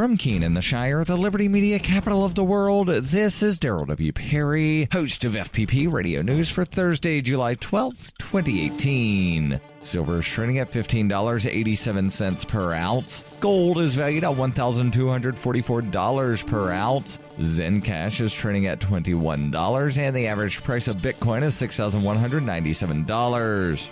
From Keene in the Shire, the Liberty Media capital of the world, this is Daryl W. Perry, host of FPP Radio News for Thursday, July 12th, 2018. Silver is trading at $15.87 per ounce. Gold is valued at $1,244 per ounce. Zencash is trading at $21, and the average price of Bitcoin is $6,197.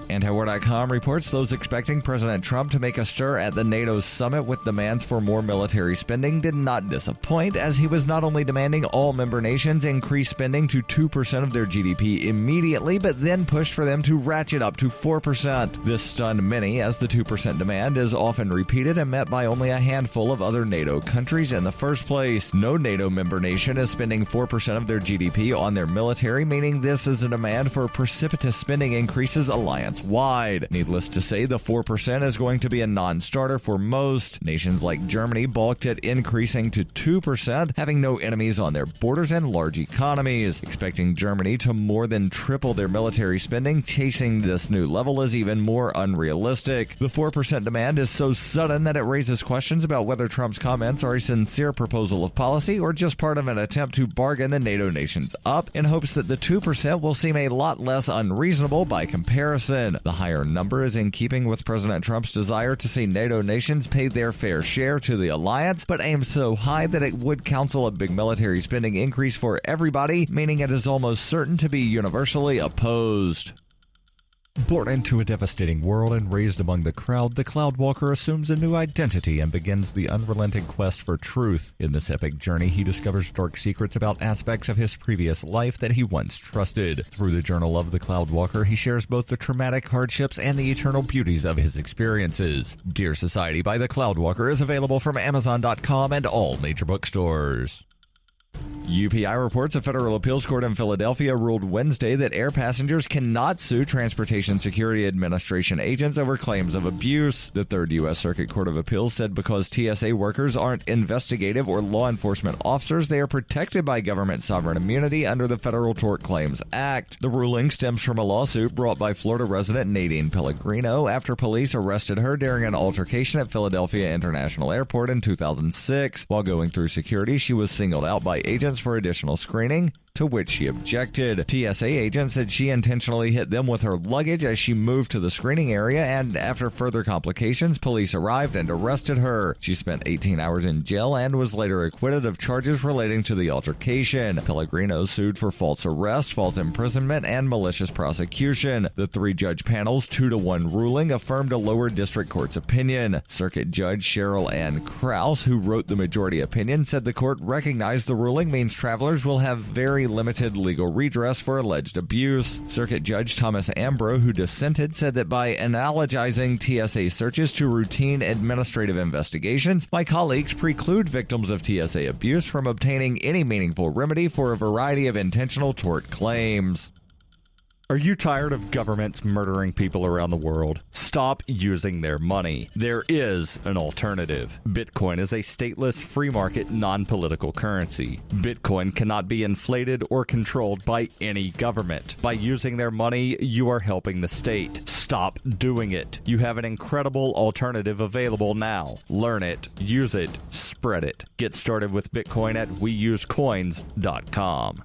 Antiwar.com reports those expecting President Trump to make a stir at the NATO summit with demands for more military spending did not disappoint, as he was not only demanding all member nations increase spending to 2% of their GDP immediately, but then pushed for them to ratchet up to 4%. This stunned many, as the 2% demand is often repeated and met by only a handful of other NATO countries in the first place. No NATO member nation is spending 4% of their GDP on their military, meaning this is a demand for precipitous spending increases alliance wide. Needless to say, the 4% is going to be a non-starter for most. Nations like Germany balked at increasing to 2%, having no enemies on their borders and large economies. Expecting Germany to more than triple their military spending, chasing this new level is even more unrealistic. The 4% demand is so sudden that it raises questions about whether Trump's comments are a sincere proposal of policy or just part of an attempt to bargain the NATO nations up in hopes that the 2% will seem a lot less unreasonable by comparison. The higher number is in keeping with President Trump's desire to see NATO nations pay their fair share to the alliance, but aims so high that it would counsel a big military spending increase for everybody, meaning it is almost certain to be universally opposed. Born into a devastating world and raised among the crowd, the Cloudwalker assumes a new identity and begins the unrelenting quest for truth. In this epic journey, he discovers dark secrets about aspects of his previous life that he once trusted. Through the Journal of the Cloudwalker, he shares both the traumatic hardships and the eternal beauties of his experiences. Dear Society by the Cloudwalker is available from Amazon.com and all major bookstores. UPI reports a federal appeals court in Philadelphia ruled Wednesday that air passengers cannot sue Transportation Security Administration agents over claims of abuse. The Third U.S. Circuit Court of Appeals said because TSA workers aren't investigative or law enforcement officers, they are protected by government sovereign immunity under the Federal Tort Claims Act. The ruling stems from a lawsuit brought by Florida resident Nadine Pellegrino after police arrested her during an altercation at Philadelphia International Airport in 2006. While going through security, she was singled out by agents for additional screening, to which she objected. TSA agents said she intentionally hit them with her luggage as she moved to the screening area, and after further complications, police arrived and arrested her. She spent 18 hours in jail and was later acquitted of charges relating to the altercation. Pellegrino sued for false arrest, false imprisonment, and malicious prosecution. The three-judge panel's 2-1 ruling affirmed a lower district court's opinion. Circuit Judge Cheryl Ann Krause, who wrote the majority opinion, said the court recognized the ruling means travelers will have very limited legal redress for alleged abuse. Circuit Judge Thomas Ambrose, who dissented, said that by analogizing TSA searches to routine administrative investigations, my colleagues preclude victims of TSA abuse from obtaining any meaningful remedy for a variety of intentional tort claims. Are you tired of governments murdering people around the world? Stop using their money. There is an alternative. Bitcoin is a stateless, free market, non-political currency. Bitcoin cannot be inflated or controlled by any government. By using their money, you are helping the state. Stop doing it. You have an incredible alternative available now. Learn it, use it, spread it. Get started with Bitcoin at weusecoins.com.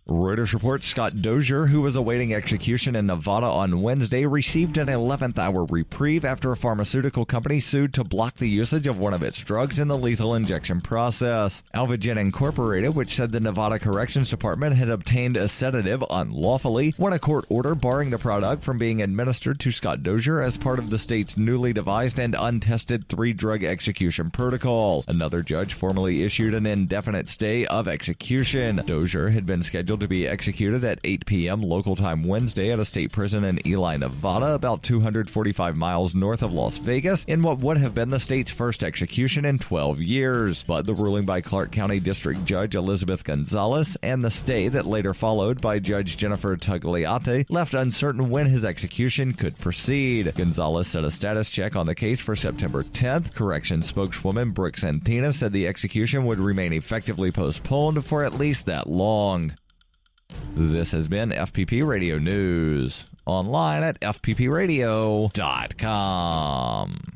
Reuters reports Scott Dozier, who was awaiting execution in Nevada on Wednesday, received an 11th-hour reprieve after a pharmaceutical company sued to block the usage of one of its drugs in the lethal injection process. Alvogen Incorporated, which said the Nevada Corrections Department had obtained a sedative unlawfully, won a court order barring the product from being administered to Scott Dozier as part of the state's newly devised and untested 3-drug execution protocol. Another judge formally issued an indefinite stay of execution. Dozier had been scheduled to be executed at 8 p.m. local time Wednesday at a state prison in Ely, Nevada, about 245 miles north of Las Vegas, in what would have been the state's first execution in 12 years. But the ruling by Clark County District Judge Elizabeth Gonzalez and the stay that later followed by Judge Jennifer Tagliate left uncertain when his execution could proceed. Gonzalez set a status check on the case for September 10th. Corrections spokeswoman Brooke Santina said the execution would remain effectively postponed for at least that long. This has been FPP Radio News, online at FPPRadio.com.